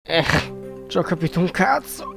Ci ho capito un cazzo.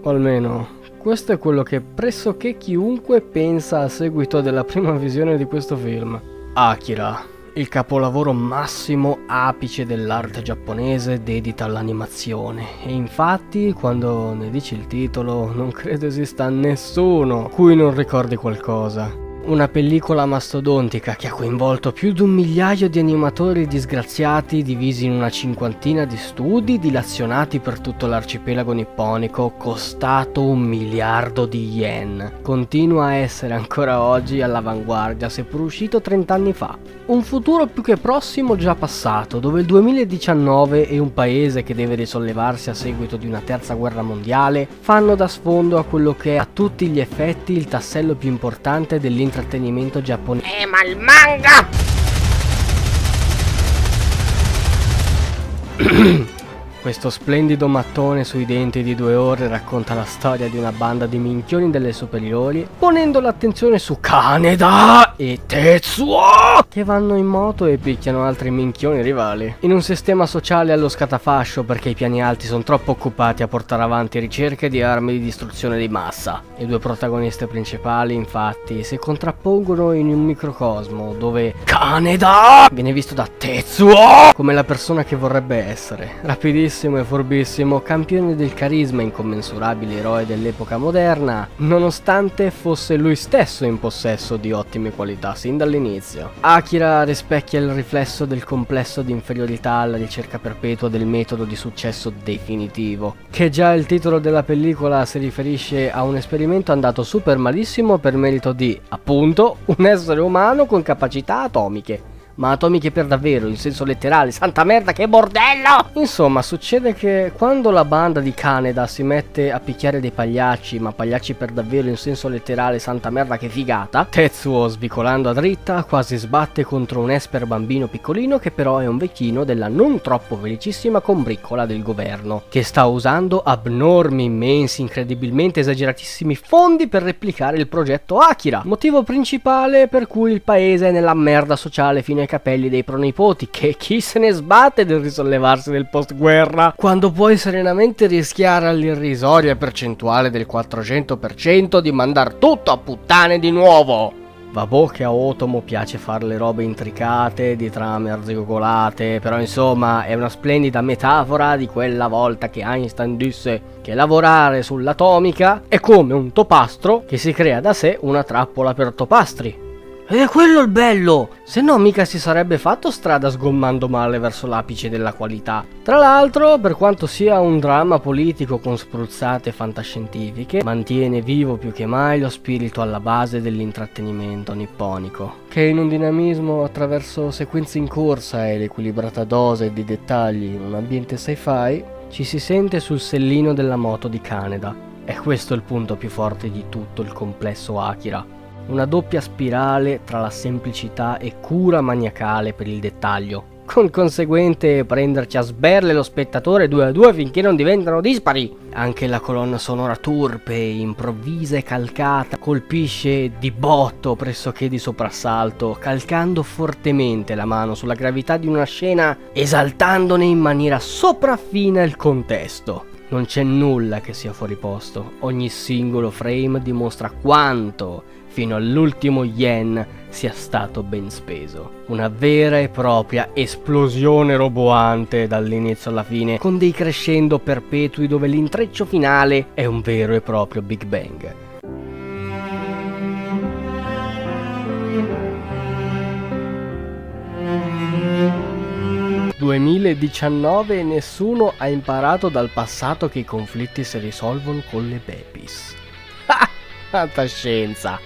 O almeno, questo è quello che pressoché chiunque pensa a seguito della prima visione di questo film. Akira, il capolavoro massimo apice dell'arte giapponese dedita all'animazione. E infatti, quando ne dici il titolo, non credo esista nessuno cui non ricordi qualcosa. Una pellicola mastodontica che ha coinvolto più di 1 migliaio di animatori disgraziati divisi in una cinquantina di studi dilazionati per tutto l'arcipelago nipponico, costato 1 miliardo di yen. Continua a essere ancora oggi all'avanguardia, seppur uscito 30 anni fa. Un futuro più che prossimo già passato, dove il 2019 e un paese che deve risollevarsi a seguito di una terza guerra mondiale fanno da sfondo a quello che è a tutti gli effetti il tassello più importante dell'intrattenimento giapponese. Ma il manga! Questo splendido mattone sui denti di 2 ore racconta la storia di una banda di minchioni delle superiori, ponendo l'attenzione su Kaneda e Tetsuo, che vanno in moto e picchiano altri minchioni rivali, in un sistema sociale allo scatafascio perché i piani alti sono troppo occupati a portare avanti ricerche di armi di distruzione di massa. I 2 protagoniste principali, infatti, si contrappongono in un microcosmo dove Kaneda viene visto da Tetsuo come la persona che vorrebbe essere, rapidissimo e furbissimo, campione del carisma incommensurabile eroe dell'epoca moderna, nonostante fosse lui stesso in possesso di ottime qualità sin dall'inizio. Akira rispecchia il riflesso del complesso di inferiorità alla ricerca perpetua del metodo di successo definitivo, che già il titolo della pellicola si riferisce a un esperimento andato super malissimo per merito di, appunto, un essere umano con capacità atomiche. Ma atomiche per davvero, in senso letterale, santa merda che bordello! Insomma, succede che quando la banda di Kaneda si mette a picchiare dei pagliacci, ma pagliacci per davvero in senso letterale, santa merda che figata, Tetsuo, svicolando a dritta, quasi sbatte contro un esper bambino piccolino che però è un vecchino della non troppo felicissima combriccola del governo, che sta usando abnormi, immensi, incredibilmente esageratissimi fondi per replicare il progetto Akira, motivo principale per cui il paese è nella merda sociale fino ai capelli dei pronipoti, che chi se ne sbatte del risollevarsi del post-guerra, quando puoi serenamente rischiare all'irrisoria percentuale del 400% di mandar tutto a puttane di nuovo. Vabbò che a Otomo piace fare le robe intricate, di trame arzigogolate, però insomma è una splendida metafora di quella volta che Einstein disse che lavorare sull'atomica è come un topastro che si crea da sé una trappola per topastri. Ed è quello il bello, se no mica si sarebbe fatto strada sgommando male verso l'apice della qualità. Tra l'altro, per quanto sia un dramma politico con spruzzate fantascientifiche, mantiene vivo più che mai lo spirito alla base dell'intrattenimento nipponico, che in un dinamismo attraverso sequenze in corsa e l'equilibrata dose di dettagli in un ambiente sci-fi, ci si sente sul sellino della moto di Kaneda. E questo è il punto più forte di tutto il complesso Akira. Una doppia spirale tra la semplicità e cura maniacale per il dettaglio, con conseguente prenderci a sberle lo spettatore 2 a 2 finché non diventano dispari. Anche la colonna sonora turpe, improvvisa e calcata colpisce di botto pressoché di soprassalto, calcando fortemente la mano sulla gravità di una scena, esaltandone in maniera sopraffina il contesto. Non c'è nulla che sia fuori posto, ogni singolo frame dimostra quanto, fino all'ultimo yen, sia stato ben speso. Una vera e propria esplosione roboante dall'inizio alla fine, con dei crescendo perpetui dove l'intreccio finale è un vero e proprio Big Bang. «2019 e nessuno ha imparato dal passato che i conflitti si risolvono con le babies». Fantascienza!